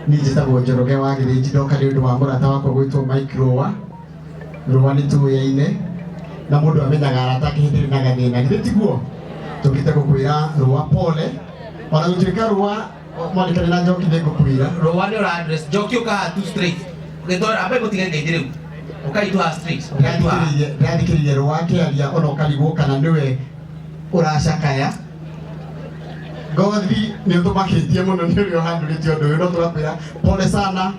ni njĩtagwo Njoroge wa Gĩthĩnji, ndoka nĩ ũndũ wa mũrata wakwa gwĩtwo Mike Rũa. Rũa nĩ tũyaine na mũndũ amenyaga arata ake hĩndĩ ĩrĩ na gathĩna, githĩ tiguo? Tũkĩte gũkwĩra Rũa pole, ona gũtuĩka Rũa mwandĩkani na Njoki nĩ ngũkwĩra Rũa nĩ ũra address Njoki ũkaga tu straight ũgĩtwara ambe gũtiga ngeithi rĩu ũkaitwa straight ndĩrathikĩrĩria Rũa akĩaria ona ũkarigwo kana nĩwe ũracakaya. Ngothi nĩ ũtũmakĩtie mũno nĩ ũrĩa ũhandũrĩte ũndũ ũyũ, no tũrakwĩra pole sana,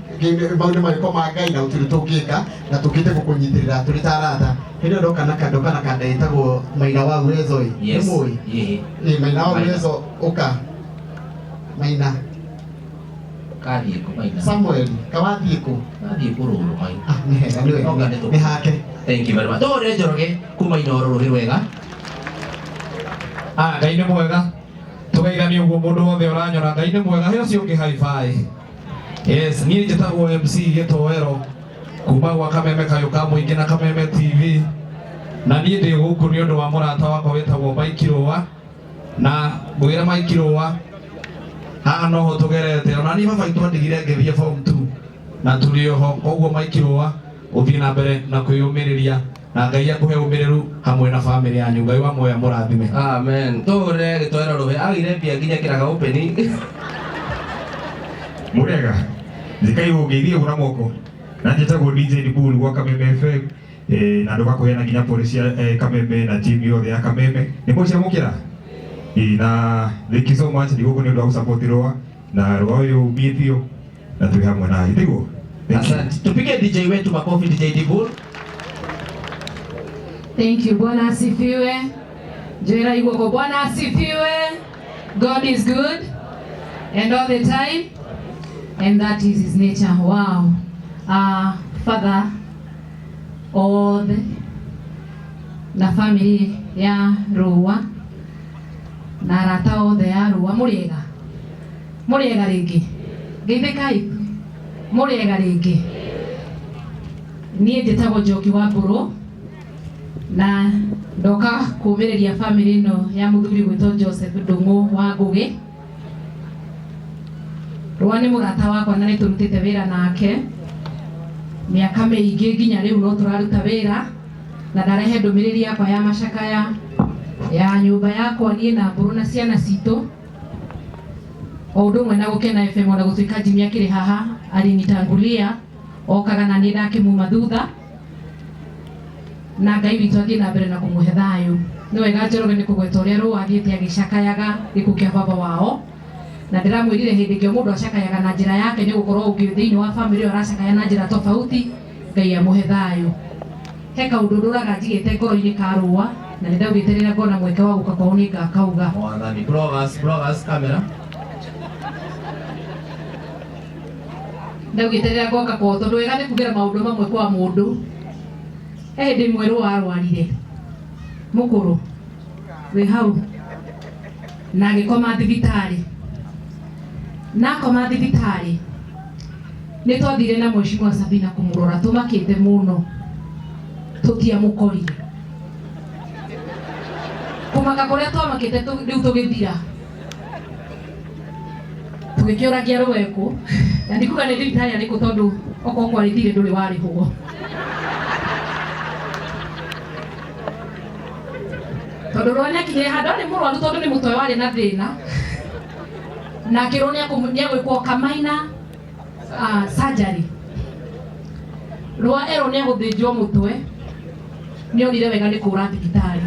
maũndũ marĩkũ ma Ngai na gũtirĩ tũngĩka, na tũkĩte gũkũnyitĩrĩra tũrĩ ta arata. Hĩndĩ ĩyo ndoka na kanda ĩtagwo Maina wa Uwezo ĩ, nĩ mũĩ? Maina wa Uwezo ũka. Maina kathiĩ kũ Maina? Samuel kawathiĩ kũ? Athiĩ kũrũrũ Maina. Nĩ hega nĩ hake. Thank you very much. Tũhũre Njoroge kuma Inooro rũrĩ rwega. Ngai nĩ mwega. Tũgeithanie ũguo mũndũ wothe ũranyona, Ngai nĩ mwega. He ũcio ũngĩ hi-fi. Yes, niĩ njĩtagwo MC Gĩtoero kuma gwa Kameme Kayũ ka Mũingĩ na Kameme TV, na niĩ ndĩ gũkũ nĩ ũndũ wa mũrata wakwa wĩtagwo Mike Rũa, na ngwĩra Mike Rũa haha noho tũgerete, ona niĩ baba itũ andigire ngĩthiĩ form 2 na tũrĩ oho. Koguo Mike Rũa ũthiĩ na mbere na kwĩyũmĩrĩria, na Ngai akũhe ũmĩrĩru hamwe na family yanyu. Ngai wa moya mũrathime. Amen. Tũhũre Gĩtoero rũhe agire mbia nginya kĩraga opening. Mũrega thikai ũngeithie gũra moko, na njĩtagwo DJ Dibul gwa Kameme FM, na ndũgakũheana nginya polisi ya Kameme na team yothe ya Kameme. Nĩ mũciamũkĩra na thank you so much. Ndigũkũ nĩ ũndũ wa gũsupport Rũa, na Rũa ũyũ umithio na twĩ hamwe nawe, tiguo? Asante. Tupige DJ wetu makofi, DJ Dibul. Thank you. Bwana asifiwe. Jera igoko. Bwana asifiwe. God is good and all the time, and that is his nature. Wow. Father, all the na family ya Rũa na arata othe ya Rũa, mũrĩega rĩngĩ geithĩkai, mũrĩega rĩngĩ. Niĩ njĩtagwo Njoki wa Mbũrũ na ndoka kũmĩrĩria family ĩno ya mũthuri gwĩtwo Joseph Ndung'u wa Ngũgĩ. Rũa nĩ mũrata wakwa na nĩ tũrutĩte wĩra nake mĩaka mĩingĩ, nginya rĩu no tũraruta wĩra, na ndarehe ndũmĩrĩri yakwa ya macakaya ya nyũmba yakwa niĩ na Mbũrũ na ciana citũ, o ũndũ ũmwe na gũkena FM, ona gũtuĩka Jimmy akĩrĩ haha alinitangulia okaga na niĩ ndakĩmuma thutha, na Ngai witũ athiĩ na mbere na kũmũhe thayũ. Nĩ wega Njoroge nĩ kũgweta ũrĩa Rũa athiĩte agĩcakayaga gĩkuũ kĩa baba wao, na ndĩramwĩrire hĩndĩ ĩngĩ mũndũ acakayaga na njĩra yake nĩ gũkorwo ũngĩ thĩinĩ wa family ĩyo aracakaya na njĩra tofauti. Ngai amũhe thayũ. He kaũndũ ndũraga njigĩte ngoro-inĩ ka Rũa, na nĩ ndaugĩte rĩrĩa ngona mweke wa gũka kwao nĩ ngakauga. Mwathani. Bloggers camera. Ndaugĩte rĩrĩa ngoka kwao, tondũ wega nĩ kugĩra maũndũ mamwe kwa mũndũ. He hĩndĩ ĩmwe Rũa arwarire mũkũrũ wĩ hau na agĩkoma thibitarĩ, na akoma thibitarĩ nĩ twathire na Mheshimiwa Sabina kũmũrora, tũmakĩte mũno, tũtiamũkorire. Kũmaka kũrĩa twamakĩte rĩu tũgĩthira tũgĩkĩũragia Rũa ekũ, na ndikuga nĩ thibitarĩ arĩkũ, tondũ okorwo kwarĩthire ndũrĩ warĩhwo. Tondũ Rũa nĩakinyire handũ arĩ mũrwaru, tondũ nĩ mũtwe warĩ na thĩna, na akĩrwo nĩagwĩkwo Kamaina surgery. Rũa erwo nĩagũthĩnjwo mũtwe, nĩonire wega nĩ kũra thibitarĩ,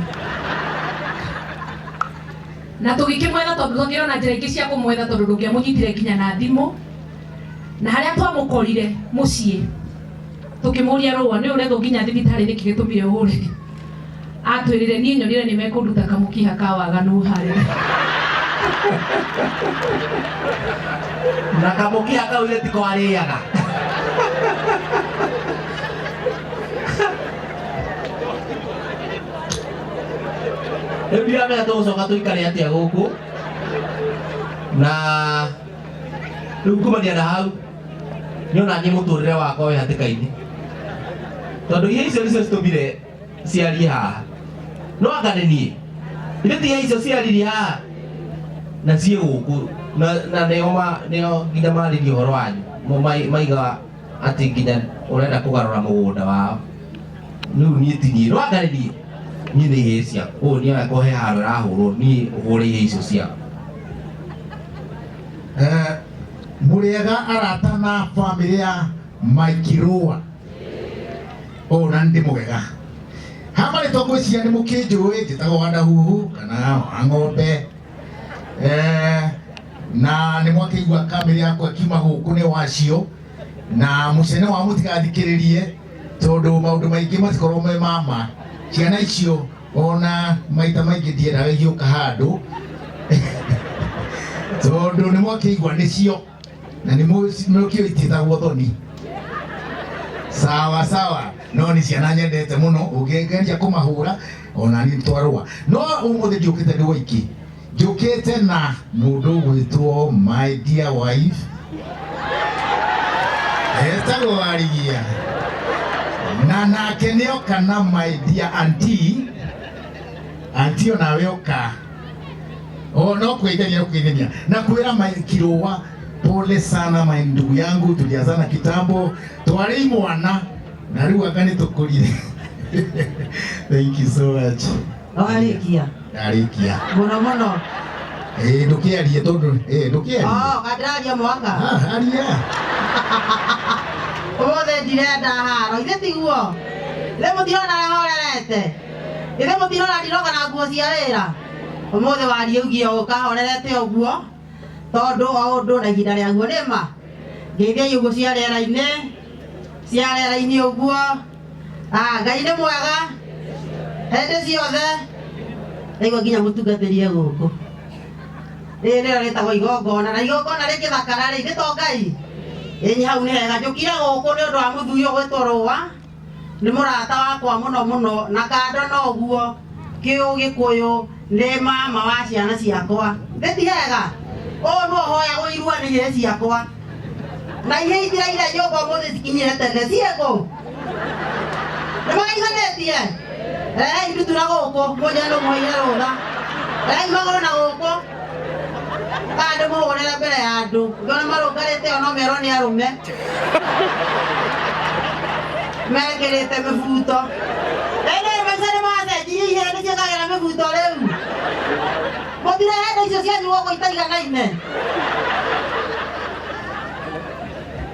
na tũgĩkĩmwetha, tondũ tũkĩrwo na njĩra ingĩ cia kũmwetha, tondũ ndũngĩamũnyitire nginya na thimũ, na harĩa twamũkorire mũciĩ tũkĩmũria Rũa nĩ ũrethwo nginya thibitarĩ, nĩkĩ gĩtũmire ũhũre? Atwĩrire niĩ nyonire nĩ mekũnduta kamũkiha ka waganu harĩ. Na kamũkiha kau ile tiko arĩaga. Rĩu ndiramenya tũgũcoka tũikare atĩa gũkũ, na rĩu kumania na hau nĩona niĩ mũtũrĩre wakwa wĩ hatĩka-inĩ, tondũ iria icio nĩcio citũmire ciarie haha. No anga nĩ niĩ ithe ti icio ciaririe haha na ciĩ gũkũ na nio nginya marĩrie ũhoro wanyu maiga atĩ nginya ũrenda kũgarũra mũgũnda wao rĩu niĩ ti niĩ rwangarĩrie niĩ nĩ ihĩĩ ciaku ũũ nĩ oya kũhe handũ ĩrahũrwo niĩ ũhũre ihĩĩ icio ciaku. Mũrĩega arata na bamĩrĩ ya Maikirũa ũũ na ndĩ mũgega hama nĩ tũngwĩciria nĩ mũkĩnjũĩ njĩtagwo Wadahuhu kana Wang'ombe na nĩ mwakĩigua kamĩrĩ yakwa kiuma gũkũ nĩ wacio na mũcene wa mũtigathikĩrĩrie tondũ maũndũ maingĩ matikorwo me mama ciana icio ona maita maingĩ ndiendaga igĩũka handũ tondũ nĩ mwakĩigua nĩcio na nĩ mũkĩũĩ itiĩtagwo thoni sawa sawa no nĩ ciana nyendete mũno ũngĩgeria kũmahũra ona niĩ twarũa no ũmũthĩ njũkĩte ndĩ woiki njũkĩte na mũndũ ũgwĩtwo my dear wife etagwo Warigia na nake nĩoka na my dear auntie onawe oka no kwĩithania na kwĩra Maikirũa pole sana my ndugu yangu tuliazana kitambo twarĩ imwana na rĩu aka nĩtũkũrire. Thank you so much. Arĩkia mũno ndũkĩarie tondũ ndũkĩarie kandaria mwaka aria ũmũthĩ ndirenda haro ithe tiguo ithe mũtirona rehorerete ithe mũtirona ndiroka na nguo cia wĩra ũmũthĩ warie ugie ũkahorerete ũguo tondũ o ũndũ na ihinda rĩaguo nĩma ngeithia iũguo cia rĩera-inĩ ũguo Ngai nĩ mwega hĩndĩ ciothe nĩguo nginya mũtungatĩrie gũkũ rĩrĩ nĩrĩo rĩtagwo igongona na igongona rĩngĩthakara rĩ nĩ to Ngai ĩnyi hau nĩ hega njũkire gũkũ nĩ ũndũ wa mũthuri ũgwĩtwo Rũa nĩ mũrata wakwa mũno na kando na ũguo Kĩũgĩkũyũ nĩ mama wa ciana ciakwa ti hega ũũ no hoyagwo irua nĩ ihĩĩ ciakwa na ihĩĩ itiraire nyũmba ũmũthĩ cikinyire tene ciĩkũ nĩ magaiganĩtie rehei ndutura gũkũ mũnjane mũheire rũtha rehei magũrũ na gũkũ kana ndĩmũhũrĩre mbere ya andũ ngĩona marũngarĩte o no merwo nĩ arũme mekĩrĩte mĩbuto ĩndĩ maica nĩ macenjirie ihĩĩ nĩ ciĩkagĩra mĩbuto rĩu mũtirehe indo icio cianyu gũkũ itaiganaine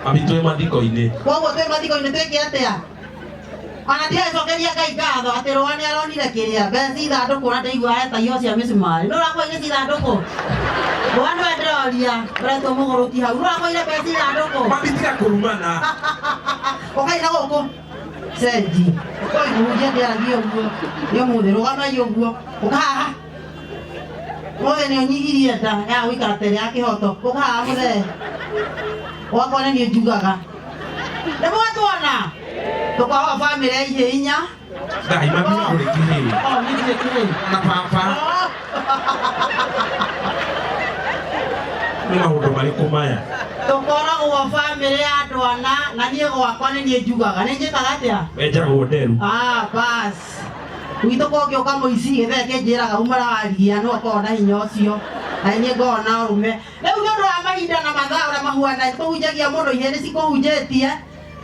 Abi twĩ mathiko-inĩ koguo twĩ mathiko-inĩ twĩke atĩa ona ndirecokeria Ngai ngatho atĩ Rũa nĩ aronire kĩrĩa mbeca ithandũkũ na ndaigua etagio cia mĩcumarĩ nĩ ũrakoire ithandũkũ Rũa nĩwe ndĩroria ũretwo mũgũrũki hau nĩ ũrakoire mbeca ithandũkũ mabitiga kũrumana ũkaina gũkũ cenji ũkoiguhunjia ndĩaragia ũguo nĩ ũmũthĩ rũgamai ũguo ũka haha mũthĩ nĩ ũnyihirie nda ya gũikara tere ya kĩhoto ũka haha mũthee wakwa nĩ niĩ njugaga nĩ mwatuona tũkoha bamĩrĩ ya ihĩĩ inya Ngai mabina kũrĩ kĩhĩĩ nĩkire kĩhĩĩ na baba nĩ maũndũ marĩkũ maya tũkoragwo bamĩrĩ ya andũ ana na niĩ gwakwa nĩ niĩ njugaga nĩ njĩkaga atĩa wenjagwo nderu bas gwitũ kũngĩũka mũici gĩthee kĩnjĩraga umara Warigia nĩwe ũkoragwo na hinya ũcio na niĩ ngoragwo na ũrũme rĩu nĩ ũndũ wa mahinda na mathaa ũrĩa mahuana tũhunjagia mũndũ ihĩĩ nĩ cikũhunjĩtie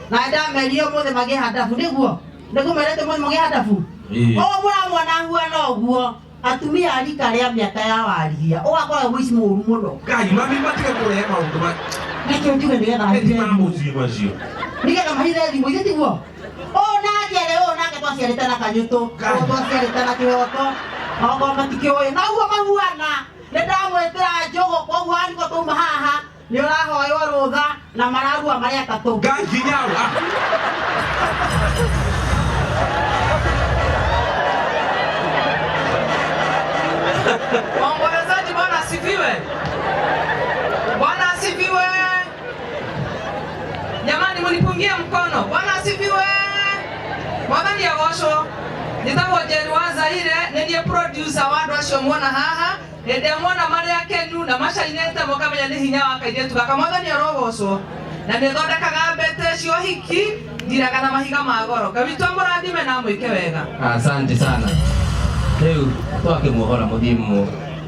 na ndamerire ũmũthĩ magĩe handabu nĩguo merĩte mũthĩ magĩe handabu ũguo mũramuona ahuana ũguo atumia a rika rĩa mĩaka ya Warigia ũgakorwo mũici mũũru mũno Ngai mabitiga kũrehe maũndũ rekĩ njuge nĩgetha mũciĩ macio nĩgetha mahithe thimũ ithe tiguo nake rĩu nake twaciarĩte na kanyũtũ twaciarĩte na kĩhoto okorwo matikĩũĩ na ũguo mahuana nĩ ndamwĩtĩra njũgũ koguo andĩko tũma haha nĩ ũrahoywo rũtha na mararua marĩa atatũ Ngai nginyawa Waombolezaji, Bwana asifiwe. Bwana asifiwe. Jamani, mnipungie mkono. Bwana asifiwe. Mwathani agocwo. Njĩtagwo Njeri wa Zaire, nĩ niĩ producer wa andũ acio muona haha. Hĩndĩ muona marĩ akenu na macainĩte mũkamenya nĩ hinya wa kairĩtu gaka. Mwathani arogocwo. Na nĩ thondekaga mbete cia ũhiki ndiraga na mahiga ma goro. Ngai witũ amũrathime na amwĩke wega. Asante sana. Rĩu twakĩmuohora mũthiĩ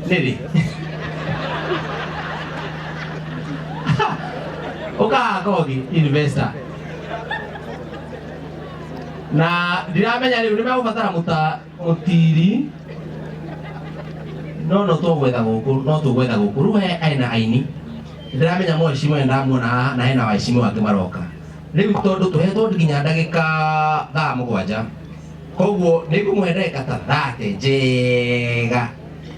nĩrĩ Uka kogi investor. Na ndiramenya riu nimegũbatara mutiri no tũgwetha gũkũ rĩu he aina aini ndiramenya mheshimiwa ndamuona na hena waheshimiwa angĩ maroka rĩu tondũ tũhetwo nginya ndagĩka 7 koguo nĩngũmũhe ndagĩka ta 30 njega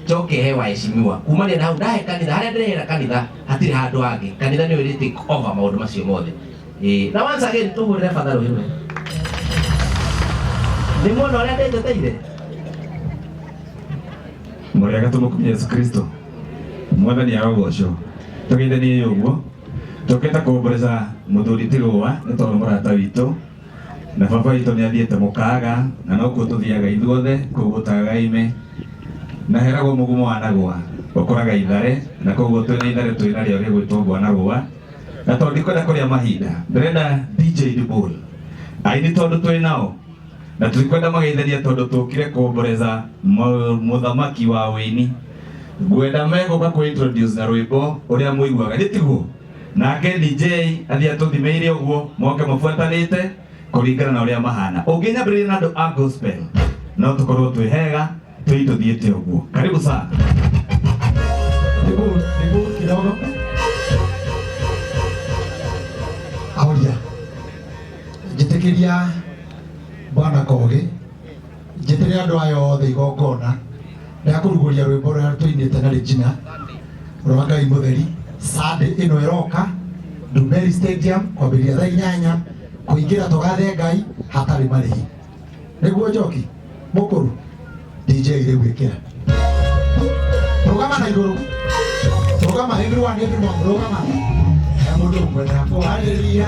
njoke he waheshimiwa kumania na hau ndahe kanitha harĩa ndĩrehera kanitha hatirĩ handũ hangĩ kanitha nĩyo ĩrĩ take over maũndũ macio mothe na once again tũhũrĩre batha rũhĩ rũrĩ nĩ muona ũrĩa ndĩnjeteire Mũrĩega tũmũkumia Yesu Kristo mwathani arogocwo tũgeithanie ũguo tũkĩenda kũmboreca mũthuri Tigũa nĩ tondũ mũrata witũ na baba witũ nĩ athiĩte mũkaga na nokuo tũthiaga ithuothe kũu gũtagaga ime na heragwo mũgumo wa Nagũa ũkũraga Ithare na koguo twĩna Ithare twĩna rĩo rĩgwĩtwo Nagũa na tondũ ndikwenda kũrĩa mahinda ndĩrenda DJ Bull aini tondũ twĩnao na tulikwenda mageithania tondũ tũkire kũmboreca mũthamaki wa wĩini ngwenda megũka kũ introduce na rwĩmbo ũrĩa mũiguaga gĩtiguo nake DJ athiĩ atũthimeire ũguo moke mabuatanĩte kũringana na ũrĩa mahana ũngĩnyambĩrĩria na andũ a gospel no tũkorwo twĩhega tũthiĩte ũguo karibu sana Nĩguo kidogo Aulia njĩtĩkĩria Bwana Kogi njĩtĩria andũ aya othe igongona rĩa kũrugũria rwĩmbo rũrĩa tũinĩte na Regina rwa Ngai mũtheri Sunday ĩno ĩroka Ndumeri Stadium kwambĩrĩria thaa 8 kũingĩra tũgathe Ngai hatarĩ marĩhi nĩguo njoki mũkũrũ DJ rĩu ĩkĩra rũgama na igũrũ rũgama everyone rũgama mũndũ mwenda kũharĩria